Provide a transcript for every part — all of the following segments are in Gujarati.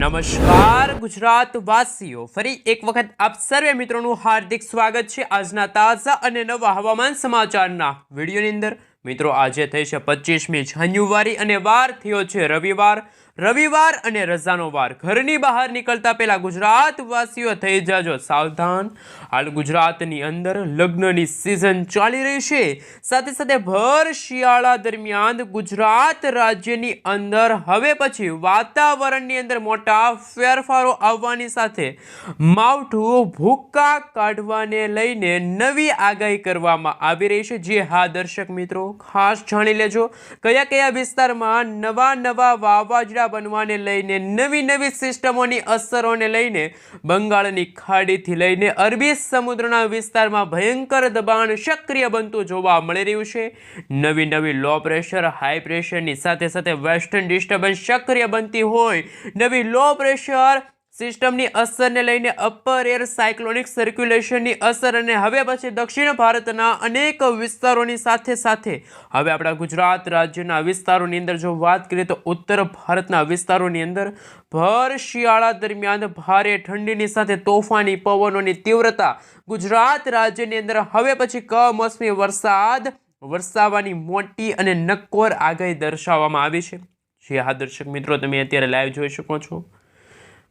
નમસ્કાર ગુજરાત વાસીઓ, ફરી એક વખત આપ સર્વે મિત્રોનું હાર્દિક સ્વાગત છે આજના તાજા અને નવા હવામાન સમાચારના વિડીયોની અંદર। મિત્રો આજે થઈ છે 25મી જાન્યુઆરી અને વાર થયો છે રવિવાર અને રજાનો વાર। ઘરની બહાર નીકળતા પહેલા ગુજરાત વાસીઓ થઈ જાજો સાવધાન। હાલ ગુજરાતની અંદર લગ્નની સિઝન ચાલી રહી છે, સાથે સાથે ભર શિયાળા દરમિયાન ગુજરાત રાજ્યની અંદર હવે પછી વાતાવરણની અંદર મોટા ફેરફારો આવવાની સાથે માવઠું ભૂક્કા કાઢવાને લઈને નવી આગાહી કરવામાં આવી રહી છે। જે હા દર્શક મિત્રો, ખાસ જાણી લેજો કયા કયા વિસ્તારમાં નવા વાવાઝોડા બનવાને લઈને નવી સિસ્ટમોની અસરોને લઈને બંગાળની ખાડીથી લઈને અરબી સમુદ્રના વિસ્તારમાં ભયંકર દબાણ સક્રિય બનતું જોવા મળી રહ્યું છે। નવી લો પ્રેશર હાઈ પ્રેશરની સાથે સાથે વેસ્ટર્ન ડિસ્ટર્બન્સ સક્રિય બનતી હોય, નવી લો પ્રેશર સિસ્ટમની અસરને લઈને અપર એર સાયક્લોનિક સર્ક્યુલેશનની અસર અને હવે પછી દક્ષિણ ભારતના અનેક વિસ્તારોની સાથે સાથે હવે આપણા ગુજરાત રાજ્યના વિસ્તારોની અંદર જો વાત કરીએ તો ઉત્તર ભારતના વિસ્તારોની અંદર ભર શિયાળા દરમિયાન ભારે ઠંડીની સાથે તોફાની પવનોની તીવ્રતા ગુજરાત રાજ્યની અંદર હવે પછી કમોસમી વરસાદ વરસાવવાની મોટી અને નક્કોર આગાહી દર્શાવવામાં આવી છે। જે હા દર્શક મિત્રો, તમે અત્યારે લાઈવ જોઈ શકો છો।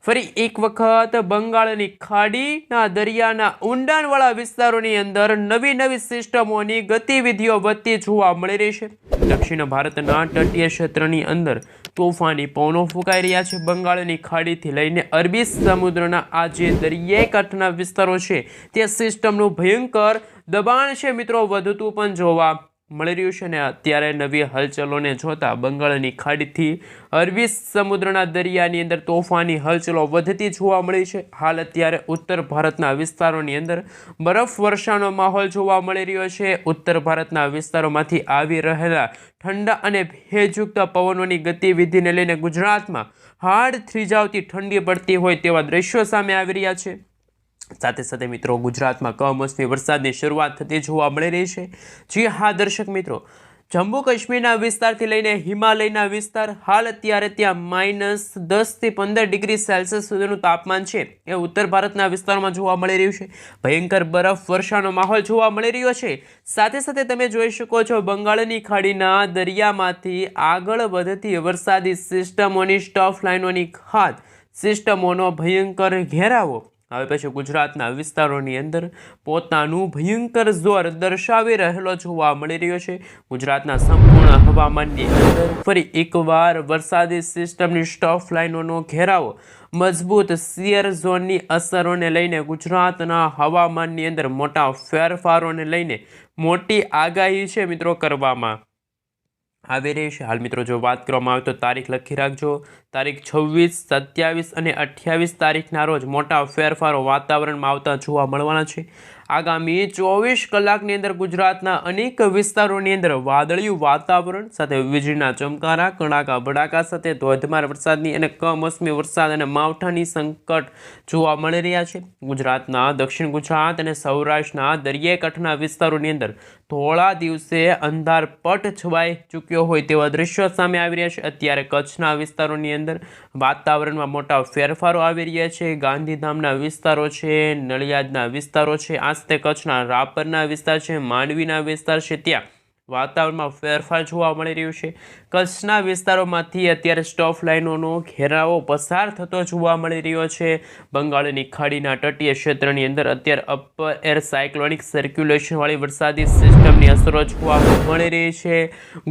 ફરી એક વખત બંગાળની ખાડીના દરિયાના ઊંડાણવાળા વિસ્તારોની અંદર નવી સિસ્ટમોની ગતિવિધિઓ વધતી જોવા મળી રહી છે। દક્ષિણ ભારતના તટીય ક્ષેત્રની અંદર તોફાની પવનો ફૂંકાઈ રહ્યા છે। બંગાળની ખાડીથી લઈને અરબી સમુદ્રના આ જે દરિયાઈ કાંઠાના વિસ્તારો છે તે સિસ્ટમનું ભયંકર દબાણ છે મિત્રો વધતું પણ જોવા મળી રહ્યું છે। ને અત્યારે નવી હલચલોને જોતા બંગાળની ખાડીથી અરબી સમુદ્રના દરિયાની અંદર તોફાની હલચલો વધતી જોવા મળી છે। હાલ અત્યારે ઉત્તર ભારતના વિસ્તારોની અંદર બરફ વર્ષાનો માહોલ જોવા મળી રહ્યો છે। ઉત્તર ભારતના વિસ્તારોમાંથી આવી રહેલા ઠંડા અને ભેજયુક્ત પવનોની ગતિવિધિને લઈને ગુજરાતમાં હાડ થીજાવતી ઠંડી પડતી હોય તેવા દ્રશ્યો સામે આવી રહ્યા છે। સાથે સાથે મિત્રો, ગુજરાતમાં કમોસમી વરસાદની શરૂઆત થતી જોવા મળી રહી છે। જી હા દર્શક મિત્રો, જમ્મુ કાશ્મીરના વિસ્તારથી લઈને હિમાલયના વિસ્તાર હાલ અત્યારે ત્યાં -10 થી 15 ડિગ્રી સેલ્સિયસ સુધીનું તાપમાન છે એ ઉત્તર ભારતના વિસ્તારમાં જોવા મળી રહ્યું છે। ભયંકર બરફ વર્ષાનો માહોલ જોવા મળી રહ્યો છે। સાથે સાથે તમે જોઈ શકો છો બંગાળની ખાડીના દરિયામાંથી આગળ વધતી વરસાદી સિસ્ટમોની સ્ટફ લાઇનોની ખાત સિસ્ટમોનો ભયંકર ઘેરાવો હવે પછી ગુજરાતના વિસ્તારોની અંદર પોતાનું ભયંકર જોર દર્શાવી રહેલો જોવા મળી રહ્યો છે। ગુજરાતના સંપૂર્ણ હવામાનની અંદર ફરી એકવાર વરસાદી સિસ્ટમની સ્ટફ લાઇનોનો ઘેરાવો મજબૂત શિયર ઝોનની અસરોને લઈને ગુજરાતના હવામાનની અંદર મોટા ફેરફારોને લઈને મોટી આગાહી છે મિત્રો કરવામાં આવી રહી છે। હાલ મિત્રો જો વાત કરવામાં આવે તો તારીખ લખી રાખજો, તારીખ 26, 27 અને 28 તારીખના રોજ મોટા ફેરફારો વાતાવરણમાં આવતા જોવા મળવાના છે। આગામી 24 કલાકની અંદર ગુજરાતના અનેક વિસ્તારોની અંદર વાદળિયું વાતાવરણ સાથે વીજળીના ચમકારા કડાકા ભડાકા સાથે ધોધમાર વરસાદની અને કમોસમી વરસાદ અને માવઠાની સંકટ જોવા મળી રહ્યા છે। ગુજરાતના દક્ષિણ ગુજરાત અને સૌરાષ્ટ્રના દરિયાઈ કાંઠાના વિસ્તારોની અંદર થોડા દિવસે અંધારપટ છવાઈ ચૂક્યો હોય તેવા દ્રશ્યો સામે આવી રહ્યા છે। અત્યારે કચ્છના વિસ્તારોની અંદર વાતાવરણમાં મોટા ફેરફારો આવી રહ્યા છે। ગાંધીધામના વિસ્તારો છે, નડિયાદના વિસ્તારો છે, આ સાથે કચ્છના રાપરના વિસ્તાર છે, માંડવીના વિસ્તાર છે, ત્યાં વાતાવરણમાં ફેરફાર જોવા મળી રહ્યું છે। કચ્છના વિસ્તારોમાંથી અત્યારે સ્ટફ લાઇનોનો ઘેરાવો પસાર થતો જોવા મળી રહ્યો છે। બંગાળની ખાડીના તટીય ક્ષેત્રની અંદર અત્યારે અપર એર સાયક્લોનિક સર્ક્યુલેશનવાળી વરસાદી સિસ્ટમની અસરો જોવા મળી રહી છે।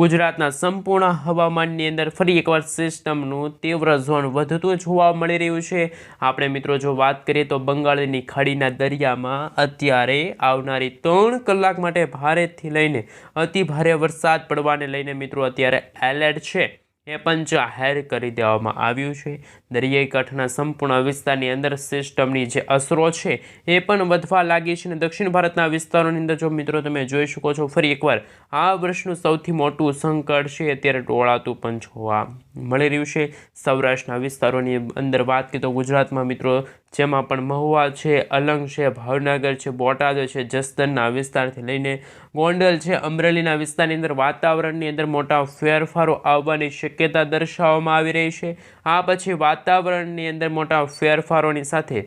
ગુજરાતના સંપૂર્ણ હવામાનની અંદર ફરી એકવાર સિસ્ટમનું તીવ્ર ઝોન વધતું જોવા મળી રહ્યું છે। આપણે મિત્રો જો વાત કરીએ તો બંગાળની ખાડીના દરિયામાં અત્યારે આવનારી 3 કલાક માટે ભારેથી લઈને અતિ ભારે વરસાદ પડવાને લઈને મિત્રો અત્યારે એલર્ટ છે એ પણ જાહેર કરી દેવામાં આવ્યું છે। દરિયાઈ કાંઠાના સંપૂર્ણ વિસ્તારની અંદર સિસ્ટમની જે અસરો છે એ પણ વધવા લાગી છે। અને દક્ષિણ ભારતના વિસ્તારોની અંદર જો મિત્રો તમે જોઈ શકો છો ફરી એકવાર આ વર્ષનું સૌથી મોટું સંકટ છે અત્યારે ટોળાતું પણ જોવા મળી રહ્યું છે। સૌરાષ્ટ્રના વિસ્તારોની અંદર વાત કરીએ તો ગુજરાતમાં મિત્રો જેમાં પણ મહુવા છે, અલંગ છે, ભાવનગર છે, બોટાદ છે, જસદણના વિસ્તારથી લઈને ગોંડલ છે, અમરેલીના વિસ્તારની અંદર વાતાવરણની અંદર મોટા ફેરફારો આવવાની શક્યતા શક્યતા દર્શાવવામાં આવી રહી છે। આ પછી વાતાવરણની અંદર મોટા ફેરફારોની સાથે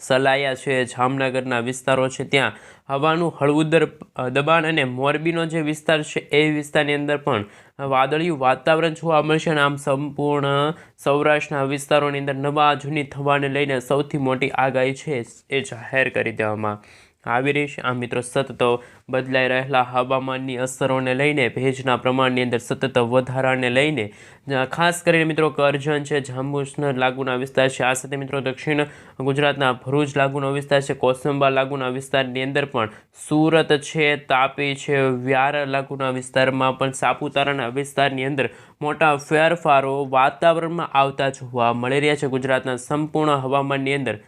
સલાયા છે, જામનગરના વિસ્તારો છે, ત્યાં હવાનું હળવું દબાણ અને મોરબીનો જે વિસ્તાર છે એ વિસ્તારની અંદર પણ વાદળિયું વાતાવરણ જોવા મળશે। અને આમ સંપૂર્ણ સૌરાષ્ટ્રના વિસ્તારોની અંદર નવા જૂની થવાને લઈને સૌથી મોટી આગાહી છે એ જાહેર કરી દેવામાં આવી રહી છે। આ મિત્રો સતત બદલાઈ રહેલા હવામાનની અસરોને લઈને ભેજના પ્રમાણની અંદર સતત વધારાને લઈને ખાસ કરીને મિત્રો કરજણ છે, જાંબુસર લાગુના વિસ્તાર છે, આ સાથે મિત્રો દક્ષિણ ગુજરાતના ભરૂચ લાગુનો વિસ્તાર છે, કોસંબા લાગુના વિસ્તારની અંદર પણ સુરત છે, તાપી છે, વ્યારા લાગુના વિસ્તારમાં પણ સાપુતારાના વિસ્તારની અંદર મોટા ફેરફારો વાતાવરણમાં આવતા જોવા મળી રહ્યા છે। ગુજરાતના સંપૂર્ણ હવામાનની અંદર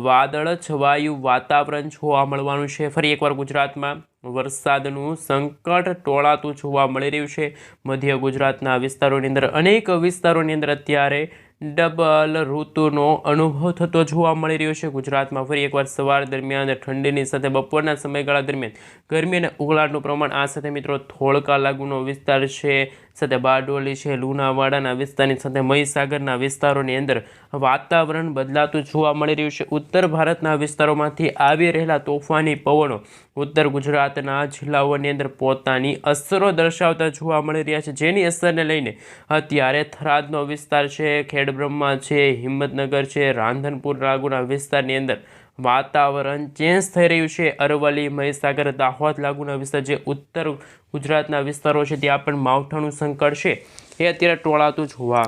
વાદળ છવાયું વાતાવરણ જોવા મળવાનું છે। ફરી એકવાર ગુજરાતમાં વરસાદનું સંકટ ટોળાતું જોવા મળી રહ્યું છે। મધ્ય ગુજરાતના વિસ્તારોની અંદર અનેક વિસ્તારોની અંદર અત્યારે ડબલ ઋતુનો અનુભવ થતો જોવા મળી રહ્યો છે। ગુજરાતમાં ફરી એકવાર સવાર દરમિયાન ઠંડીની સાથે બપોરના સમયગાળા દરમિયાન ગરમી અને ઉકળાટનું પ્રમાણ, આ સાથે મિત્રો ધોળકા લાગુનો વિસ્તાર છે, સાથે બારડોલી છે, લુણાવાડાના વિસ્તારની સાથે મહીસાગરના વિસ્તારોની અંદર વાતાવરણ બદલાતું જોવા મળી રહ્યું છે। ઉત્તર ભારતના વિસ્તારોમાંથી આવી રહેલા તોફાની પવનો ઉત્તર ગુજરાતના જિલ્લાઓની અંદર પોતાની અસરો દર્શાવતા જોવા મળી રહ્યા છે, જેની અસરને લઈને અત્યારે થરાદનો વિસ્તાર છે, ખેડબ્રહ્મા છે, હિંમતનગર છે, રાંધનપુર લાગુના વિસ્તારની અંદર વાતાવરણ ચેન્જ થઈ રહ્યું છે। અરવલ્લી, મહીસાગર, દાહોદ લાગુના વિસ્તાર જે ઉત્તર ગુજરાતના વિસ્તારો છે ત્યાં પણ માવઠાનું સંકટ છે એ અત્યારે ટોળાતું જોવા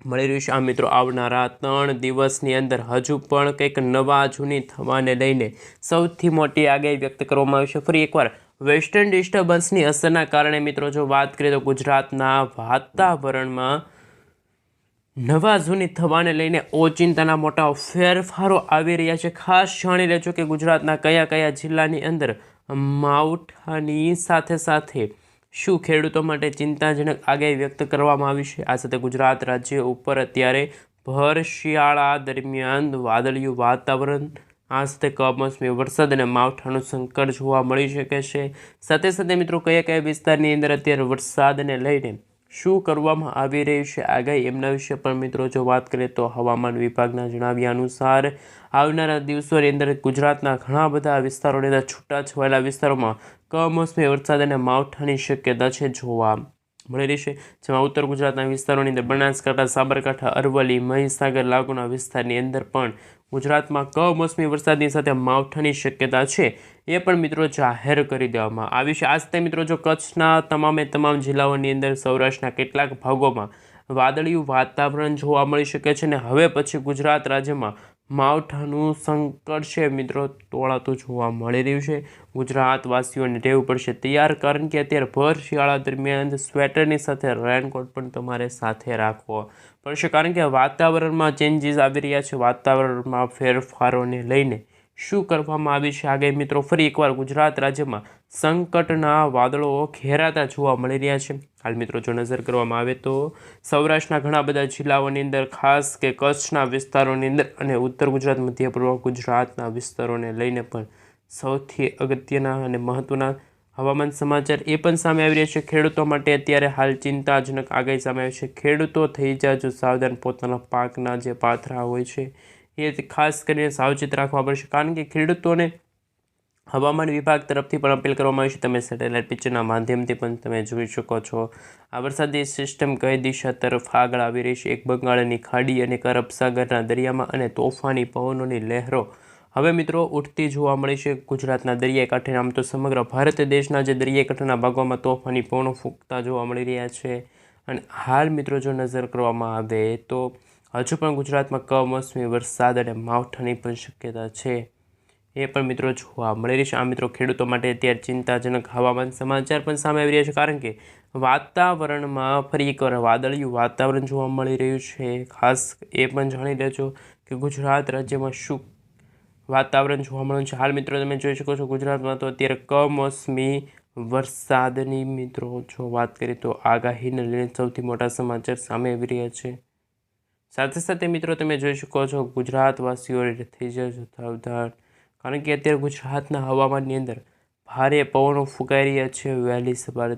મળી રહ્યું છે। આ મિત્રો આવનારા 3 દિવસની અંદર હજુ પણ કંઈક નવા જૂની થવાને લઈને સૌથી મોટી આગાહી વ્યક્ત કરવામાં આવી છે। ફરી એકવાર વેસ્ટર્ન ડિસ્ટર્બન્સની અસરના કારણે મિત્રો જો વાત કરીએ તો ગુજરાતના વાતાવરણમાં નવા જૂની થવાને લઈને ઓચિંતાના મોટા ફેરફારો આવી રહ્યા છે। ખાસ જાણી લેજો કે ગુજરાતના કયા કયા જિલ્લાની અંદર માવઠાની સાથે સાથે શું ખેડૂતો માટે ચિંતાજનક આગાહી વ્યક્ત કરવામાં આવી છે। આ સાથે ગુજરાત રાજ્ય ઉપર અત્યારે ભર શિયાળા દરમિયાન વાદળિયું વાતાવરણ, આ સાથે કમોસમી વરસાદ અને માવઠાનું સંકટ જોવા મળી શકે છે। સાથે સાથે મિત્રો કયા કયા વિસ્તારની અંદર અત્યારે વરસાદને લઈને શું કરવામાં આવી રહ્યું છે આગાહી, એમના વિશે પણ મિત્રો જો વાત કરીએ તો હવામાન વિભાગના જણાવ્યા અનુસાર આવનારા દિવસોની અંદર ગુજરાતના ઘણા બધા વિસ્તારોની અંદર છૂટાછવાયેલા વિસ્તારોમાં કમોસમી વરસાદ અને માવઠાની શક્યતા છે જોવા મળી રહી છે। જેમાં ઉત્તર ગુજરાતના વિસ્તારોની અંદર બનાસકાંઠા, સાબરકાંઠા, અરવલ્લી, મહીસાગર લાગુના વિસ્તારની અંદર પણ ગુજરાતમાં કમોસમી વરસાદની સાથે માવઠાની શક્યતા છે એ પણ મિત્રો જાહેર કરી દેવામાં આવી છે। આ સાથે મિત્રો જો કચ્છના તમામે તમામ જિલ્લાઓની અંદર સૌરાષ્ટ્રના કેટલાક ભાગોમાં વાદળિયું વાતાવરણ જોવા મળી શકે છે અને હવે પછી ગુજરાત રાજ્યમાં માવઠાનું સંકટ છે મિત્રો ટોળાતું જોવા મળી રહ્યું છે। ગુજરાતવાસીઓને રહેવું પડશે તૈયાર, કારણ કે અત્યારે ભર શિયાળા દરમિયાન સ્વેટરની સાથે રેનકોટ પણ તમારે સાથે રાખવો પડશે, કારણ કે વાતાવરણમાં ચેન્જીસ આવી રહ્યા છે। વાતાવરણમાં ફેરફારોને લઈને શું કરવામાં આવી છે આગાહી મિત્રો ફરી એકવાર ગુજરાત રાજ્યમાં સંકટના વાદળો ઘેરાતા જોવા મળી રહ્યા છે। હાલ મિત્રો જો નજર કરવામાં આવે તો સૌરાષ્ટ્રના ઘણા બધા જિલ્લાઓની અંદર, ખાસ કે કચ્છના વિસ્તારોની અંદર અને ઉત્તર ગુજરાત, મધ્ય પૂર્વ ગુજરાતના વિસ્તારોને લઈને પણ સૌથી અગત્યના અને મહત્વના હવામાન સમાચાર એ પણ સામે આવી રહ્યા છે। ખેડૂતો માટે અત્યારે હાલ ચિંતાજનક આગાહી સામે આવી છે। ખેડૂતો થઈ જાજો સાવધાન, પોતાના પાકના જે પાથરા હોય છે એ ખાસ કરીને સાવચેત રાખવા પડશે, કારણ કે ખેડૂતોને હવામાન વિભાગ તરફથી પણ અપીલ કરવામાં આવી છે। તમે સેટેલાઇટ પિક્ચરના માધ્યમથી પણ તમે જોઈ શકો છો આ વરસાદી સિસ્ટમ કઈ દિશા તરફ આગળ આવી રહી છે। એક બંગાળની ખાડી અને અરબ સાગરના દરિયામાં અને તોફાની પવનોની લહેરો હવે મિત્રો ઉઠતી જોવા મળી છે ગુજરાતના દરિયાઈ કાંઠે। આમ તો સમગ્ર ભારત દેશના જે દરિયાઈ કાંઠાના ભાગોમાં તોફાની પવનો ફૂંકતા જોવા મળી રહ્યા છે અને હાલ મિત્રો જો નજર કરવામાં આવે તો હજુ પણ ગુજરાતમાં કમોસમી વરસાદ અને માવઠાની પણ શક્યતા છે એ પણ મિત્રો જોવા મળી રહી છે। આ મિત્રો ખેડૂતો માટે અત્યારે ચિંતાજનક હવામાન સમાચાર પણ સામે આવી રહ્યા છે, કારણ કે વાતાવરણમાં ફરી એકવાર વાદળિયું વાતાવરણ જોવા મળી રહ્યું છે। ખાસ એ પણ જાણી લેજો કે ગુજરાત રાજ્યમાં શું વાતાવરણ જોવા મળ્યું છે। હાલ મિત્રો તમે જોઈ શકો છો ગુજરાતમાં તો અત્યારે કમોસમી વરસાદની મિત્રો જો વાત કરીએ તો આગાહીને લઈને સૌથી મોટા સમાચાર સામે આવી રહ્યા છે। સાથે સાથે મિત્રો તમે જોઈ શકો છો ગુજરાતવાસીઓ થઈ જજો સાવધાન, કારણ કે અત્યારે ગુજરાતના હવામાનની અંદર ભારે પવનો ફૂંકાઈ રહ્યા છે વહેલી સવારે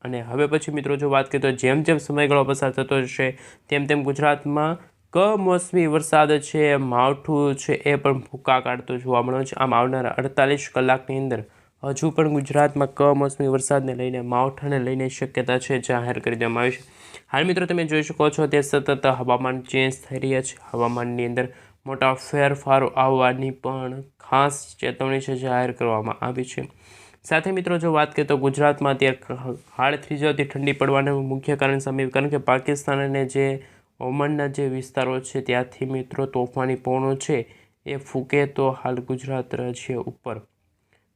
અને હવે પછી મિત્રો જો વાત કરીએ તો જેમ જેમ સમયગાળો પસાર થતો જશે તેમ તેમ ગુજરાતમાં કમોસમી વરસાદ છે, માવઠું છે એ પણ ભૂકા કાઢતો જોવા મળે છે. આમ આવનારા 48 કલાકની અંદર હજુ પણ ગુજરાતમાં કમોસમી વરસાદને લઈને માવઠાને લઈને શક્યતા છે જાહેર કરી દેવામાં આવી છે. હાલ મિત્રો તમે જોઈ શકો છો તે સતત હવામાન ચેન્જ થઈ રહ્યા છે. હવામાનની અંદર મોટા ફેરફારો આવવાની પણ ખાસ ચેતવણી છે જાહેર કરવામાં આવી છે. સાથે મિત્રો જો વાત કરીએ તો ગુજરાતમાં અત્યારે હાડ થઈ જતી ઠંડી પડવાનું મુખ્ય કારણ સામે આવ્યું, કારણ કે પાકિસ્તાન અને જે ઓમાનના જે વિસ્તારો છે ત્યાંથી મિત્રો તોફાની પવનો છે એ ફૂંકે તો હાલ ગુજરાત રાજ્ય ઉપર.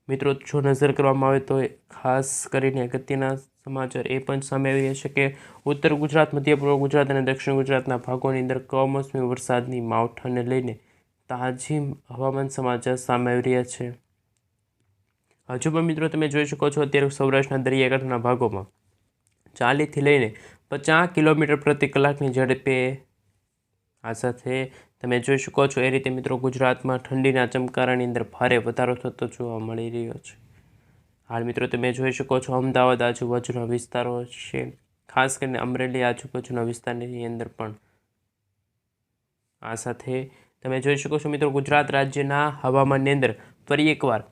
મિત્રો જો નજર કરવામાં આવે તો ખાસ કરીને અગત્યના સમાચાર એ પણ સામે આવી રહ્યા છે કે ઉત્તર ગુજરાત, મધ્ય પૂર્વ ગુજરાત અને દક્ષિણ ગુજરાતના ભાગોની અંદર કમોસમી વરસાદની માવઠાને લઈને તાજી હવામાન સમાચાર સામે આવી રહ્યા છે. હજુ પણ મિત્રો તમે જોઈ શકો છો અત્યારે સૌરાષ્ટ્રના દરિયાકાંઠાના ભાગોમાં 40થી લઈને 50 કિલોમીટર પ્રતિ કલાકની ઝડપે, આ સાથે તમે જોઈ શકો છો એ રીતે મિત્રો ગુજરાતમાં ઠંડીના ચમકારાની અંદર ભારે વધારો થતો જોવા મળી રહ્યો છે. હાલ મિત્રો તમે જોઈ શકો છો અમદાવાદ આજુબાજુના વિસ્તારો છે, ખાસ કરીને અમરેલી આજુબાજુના વિસ્તારની અંદર પણ. આ સાથે તમે જોઈ શકો છો મિત્રો ગુજરાત રાજ્યના હવામાનની અંદર ફરી એકવાર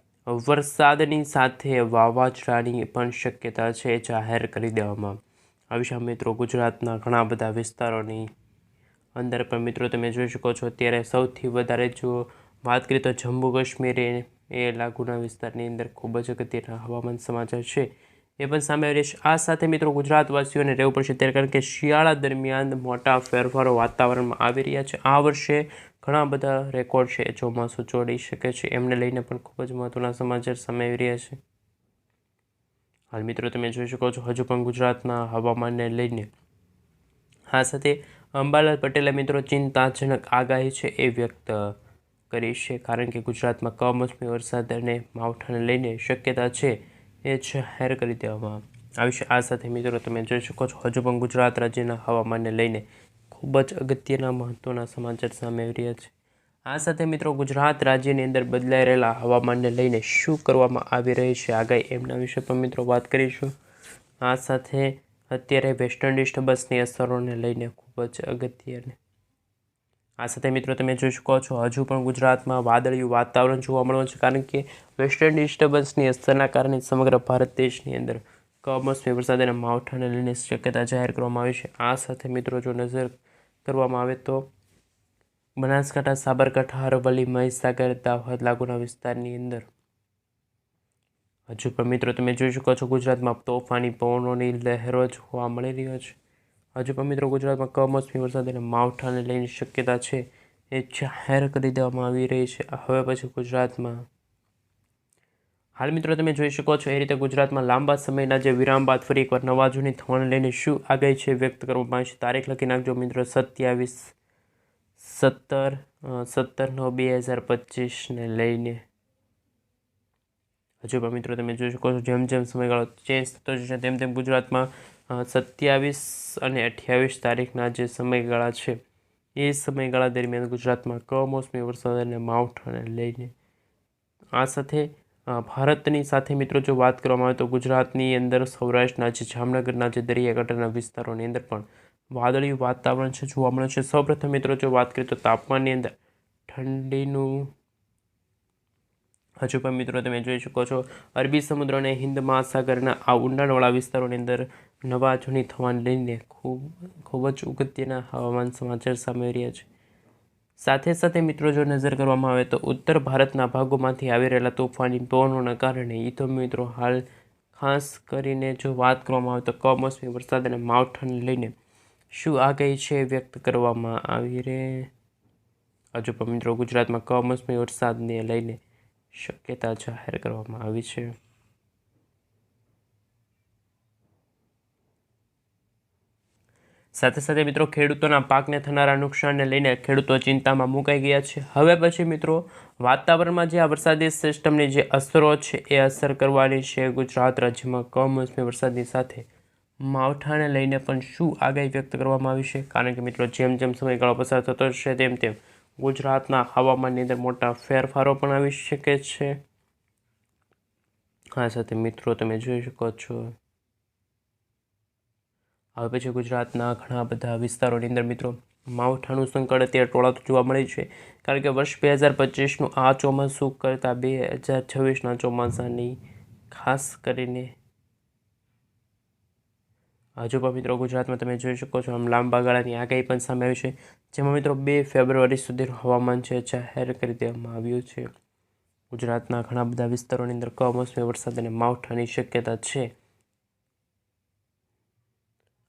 વરસાદની સાથે વાવાઝોડાની પણ શક્યતા છે જાહેર કરી દેવામાં આવી છે. મિત્રો ગુજરાતના ઘણા બધા વિસ્તારોની અંદર પણ મિત્રો તમે જોઈ શકો છો અત્યારે સૌથી વધારે જો વાત કરીએ તો જમ્મુ કાશ્મીર એ લાગુના વિસ્તારની અંદર ખૂબ જ અગત્યના હવામાન સમાચાર છે એ પણ સામે આવી રહ્યા છે. આ સાથે મિત્રો ગુજરાતવાસીઓને રહેવું પડશે ત્યારે, કારણ કે શિયાળા દરમિયાન મોટા ફેરફારો વાતાવરણમાં આવી રહ્યા છે. આ વર્ષે ઘણા બધા રેકોર્ડ છે ચોમાસું જોડી શકે છે, એમને લઈને પણ ખૂબ જ મહત્ત્વના સમાચાર સામે આવી રહ્યા છે. હાલ મિત્રો તમે જોઈ શકો છો હજુ પણ ગુજરાતના હવામાનને લઈને આ સાથે અંબાલાલ પટેલે મિત્રો ચિંતાજનક આગાહી છે એ વ્યક્ત કરી છે, કારણ કે ગુજરાતમાં કમોસમી વરસાદ અને માવઠાને લઈને શક્યતા છે એ જાહેર કરી દેવામાં આવી છે. આ સાથે મિત્રો તમે જોઈ શકો છો હજુ પણ ગુજરાત રાજ્યના હવામાનને લઈને ખૂબ જ અગત્યના મહત્ત્વના સમાચાર સામે આવી રહ્યા છે. આ સાથે મિત્રો ગુજરાત રાજ્યની અંદર બદલાઈ રહેલા હવામાનને લઈને શું કરવામાં આવી રહી છે આગાહી, એમના વિશે પણ મિત્રો વાત કરીશું. આ સાથે અત્યારે વેસ્ટર્ન ડિસ્ટર્બન્સની અસરોને લઈને ખૂબ જ અગત્યની. આ સાથે મિત્રો તમે જોઈ શકો છો હજુ પણ ગુજરાતમાં વાદળિયું વાતાવરણ જોવા મળે છે, કારણ કે વેસ્ટર્ન ડિસ્ટર્બન્સની અસરના કારણે સમગ્ર ભારત દેશની અંદર કમોસમી વરસાદ અને માવઠાને લઈને શક્યતા જાહેર કરવામાં આવી છે. આ સાથે મિત્રો જો નજર કરવામાં આવે તો બનાસકાંઠા, સાબરકાંઠા, અરવલ્લી, મહીસાગર, દાહોદ લાગુના વિસ્તારની અંદર હજુ પણ મિત્રો તમે જોઈ શકો છો ગુજરાતમાં તોફાની પવનોની લહેરો જોવા મળી રહ્યો છે. હજુ પણ મિત્રો ગુજરાતમાં કમોસમી વરસાદ અને માવઠાને લઈને શક્યતા છે એ જાહેર કરી દેવામાં આવી રહી છે. હવે પછી ગુજરાતમાં હાલ મિત્રો તમે જોઈ શકો છો એ રીતે ગુજરાતમાં લાંબા સમયના જે વિરામ બાદ ફરી એકવાર નવા જૂની થવાને લઈને શું આગાહી છે વ્યક્ત કરવામાં આવી છે. તારીખ લખી નાખજો મિત્રો 27/9/2025ને લઈને. હજુ પણ મિત્રો તમે જોઈ શકો છો જેમ જેમ સમયગાળો ચેન્જ થતો જશે તેમ તેમ ગુજરાતમાં 27 અને 28 તારીખના જે સમયગાળા છે એ સમયગાળા દરમિયાન ગુજરાતમાં કમોસમી વરસાદ અને માવઠાને લઈને. આ સાથે ભારતની સાથે મિત્રો જો વાત કરવામાં આવે તો ગુજરાતની અંદર સૌરાષ્ટ્રના જે જામનગરના જે દરિયાકાંઠાના વિસ્તારોની અંદર પણ વાદળિયું વાતાવરણ છે જોવા મળે છે. સૌપ્રથમ મિત્રો જો વાત કરીએ તો તાપમાનની અંદર ઠંડીનું હજુ પણ મિત્રો તમે જોઈ શકો છો અરબી સમુદ્ર અને હિન્દ મહાસાગરના આ ઊંડાણવાળા વિસ્તારોની અંદર નવા જૂની થવાને લઈને ખૂબ જ અગત્યના હવામાન સમાચાર સામે આવી રહ્યા છે. સાથે સાથે મિત્રો જો નજર કરવામાં આવે તો ઉત્તર ભારતના ભાગોમાંથી આવી રહેલા તોફાની પવનોના કારણે એ તો મિત્રો હાલ ખાસ કરીને જો વાત કરવામાં આવે તો કમોસમી વરસાદ અને માવઠાને લઈને શું આગાહી છે વ્યક્ત કરવામાં આવી રહી. હજુ પણ મિત્રો ગુજરાતમાં કમોસમી વરસાદને લઈને શક્યતા જાહેર કરવામાં આવી છે. સાથે સાથે મિત્રો ખેડૂતોના પાકને થનારા નુકસાનને લઈને ખેડૂતો ચિંતામાં મુકાઈ ગયા છે. હવે પછી મિત્રો વાતાવરણમાં જે આ વરસાદી સિસ્ટમની જે અસરો છે એ અસર કરવાની છે ગુજરાત રાજ્યમાં કમોસમી વરસાદની સાથે માવઠાને લઈને પણ શું આગાહી વ્યક્ત કરવામાં આવી છે, કારણ કે મિત્રો જેમ જેમ સમયગાળો પસાર થતો જશે તેમ તેમ ગુજરાતના હવામાનની અંદર મોટા ફેરફારો પણ આવી શકે છે. આ સાથે મિત્રો તમે જોઈ શકો છો હવે પછી ગુજરાતના ઘણા બધા વિસ્તારોની અંદર મિત્રો માવઠાનું સંકટ અત્યારે ટોળાતું જોવા મળે છે, કારણ કે વર્ષ 2025નું આ ચોમાસું કરતાં 2026ના ચોમાસાની ખાસ કરીને હજુ પણ મિત્રો ગુજરાતમાં તમે જોઈ શકો છો આમ લાંબા ગાળાની આગાહી પણ સામે આવી છે, જેમાં મિત્રો 2 ફેબ્રુઆરી સુધીનું હવામાન છે જાહેર કરી દેવામાં આવ્યું છે. ગુજરાતના ઘણા બધા વિસ્તારોની અંદર કમોસમી વરસાદ અને માવઠાની શક્યતા છે.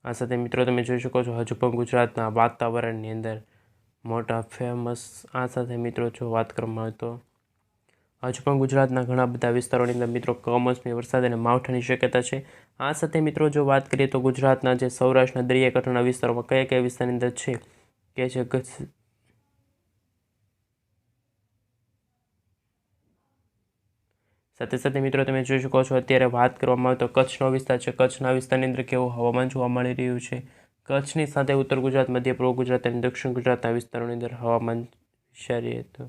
આ સાથે મિત્રો તમે જોઈ શકો છો હજુ પણ ગુજરાતના વાતાવરણની અંદર મોટા ફેમસ આ સાથે મિત્રો જો વાત કરવામાં આવે તો હજુ પણ ગુજરાતના ઘણા બધા વિસ્તારોની અંદર મિત્રો કમોસમી વરસાદ અને માવઠાની શક્યતા છે. આ સાથે મિત્રો જો વાત કરીએ તો ગુજરાતના જે સૌરાષ્ટ્રના દરિયાકાંઠાના વિસ્તારોમાં કયા કયા વિસ્તારની અંદર છે કે છે સાથે સાથે મિત્રો તમે જોઈ શકો છો અત્યારે વાત કરવામાં આવે તો કચ્છનો વિસ્તાર છે. કચ્છના વિસ્તારની અંદર કેવું હવામાન જોવા મળી રહ્યું છે. કચ્છની સાથે ઉત્તર ગુજરાત, મધ્ય પૂર્વ ગુજરાત અને દક્ષિણ ગુજરાતના વિસ્તારોની અંદર હવામાન વિચારીએ તો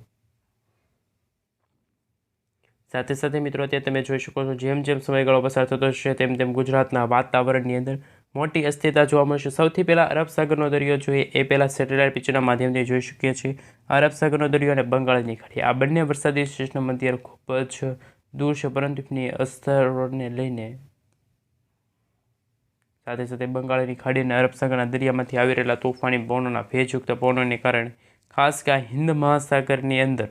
સાથે સાથે મિત્રો અત્યારે તમે જોઈ શકો છો જેમ જેમ સમયગાળો પસાર થતો છે તેમ તેમ ગુજરાતના વાતાવરણની અંદર મોટી અસ્થિરતા જોવા મળશે. સૌથી પહેલાં અરબ સાગરનો દરિયો જોઈએ એ પહેલાં સેટેલાઇટ પિક્ચરના માધ્યમથી જોઈ શકીએ છીએ. અરબ સાગરનો દરિયો અને બંગાળની ખાડી આ બંને વરસાદી સિસ્ટમ અત્યારે ખૂબ જ દૂર છે, પરંતુ એની અસરોને લઈને સાથે સાથે બંગાળની ખાડી અને અરબ સાગરના દરિયામાંથી આવી રહેલા તોફાની પવનોના ભેજયુક્ત પવનોને કારણે ખાસ કે હિન્દ મહાસાગરની અંદર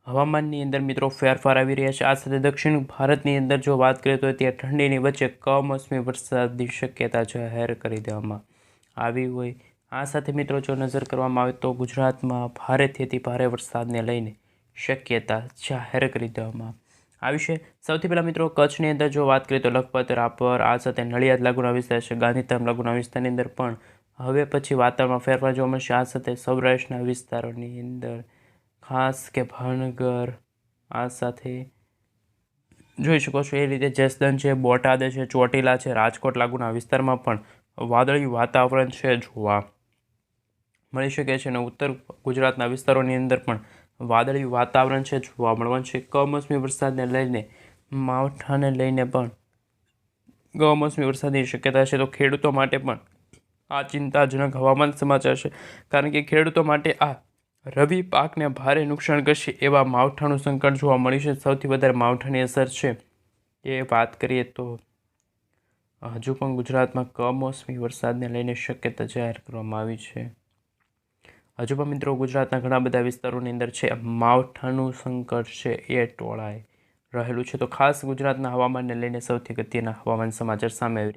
હવામાનની અંદર મિત્રો ફેરફાર આવી રહ્યા છે. આ સાથે દક્ષિણ ભારતની અંદર જો વાત કરીએ તો ત્યાં ઠંડીની વચ્ચે કમોસમી વરસાદની શક્યતા જાહેર કરી દેવામાં આવી હોય. આ સાથે મિત્રો જો નજર કરવામાં આવે તો ગુજરાતમાં ભારેથી અતિ ભારે વરસાદને લઈને શક્યતા જાહેર કરી દેવામાં આવી છે. સૌથી પહેલાં મિત્રો કચ્છની અંદર જો વાત કરીએ તો લખપત, રાપર આ સાથે નડિયાદ લાગુના વિસ્તાર છે, ગાંધીધામ લાગુના વિસ્તારની અંદર પણ હવે પછી વાતાવરણમાં ફેરફાર જોવા મળશે. આ સાથે સૌરાષ્ટ્રના વિસ્તારોની અંદર ખાસ કે ભાવનગર આ સાથે જોઈ શકો છો એ રીતે જસદણ છે, બોટાદ છે, ચોટીલા છે, રાજકોટ લાગુના વિસ્તારમાં પણ વાદળી વાતાવરણ છે જોવા મળી શકે છે. અને ઉત્તર ગુજરાતના વિસ્તારોની અંદર પણ વાદળી વાતાવરણ છે જોવા મળવાનું છે. કમોસમી વરસાદને લઈને માવઠાને લઈને પણ કમોસમી વરસાદની શક્યતા છે, તો ખેડૂતો માટે પણ આ ચિંતાજનક હવામાન સમાચાર છે, કારણ કે ખેડૂતો માટે આ રવિ પાકને ભારે નુકસાન કરશે એવા માવઠાનું સંકટ જોવા મળી છે. સૌથી વધારે માવઠાની અસર છે એ વાત કરીએ તો હજુ પણ ગુજરાતમાં કમોસમી વરસાદને લઈને શક્યતા જાહેર કરવામાં આવી છે. હજુ પણ મિત્રો ગુજરાતના ઘણા બધા વિસ્તારોની અંદર છે માવઠાનું સંકટ છે એ ટોળાએ રહેલું છે. તો ખાસ ગુજરાતના હવામાનને લઈને સૌથી અગત્યના હવામાન સમાચાર સામે આવી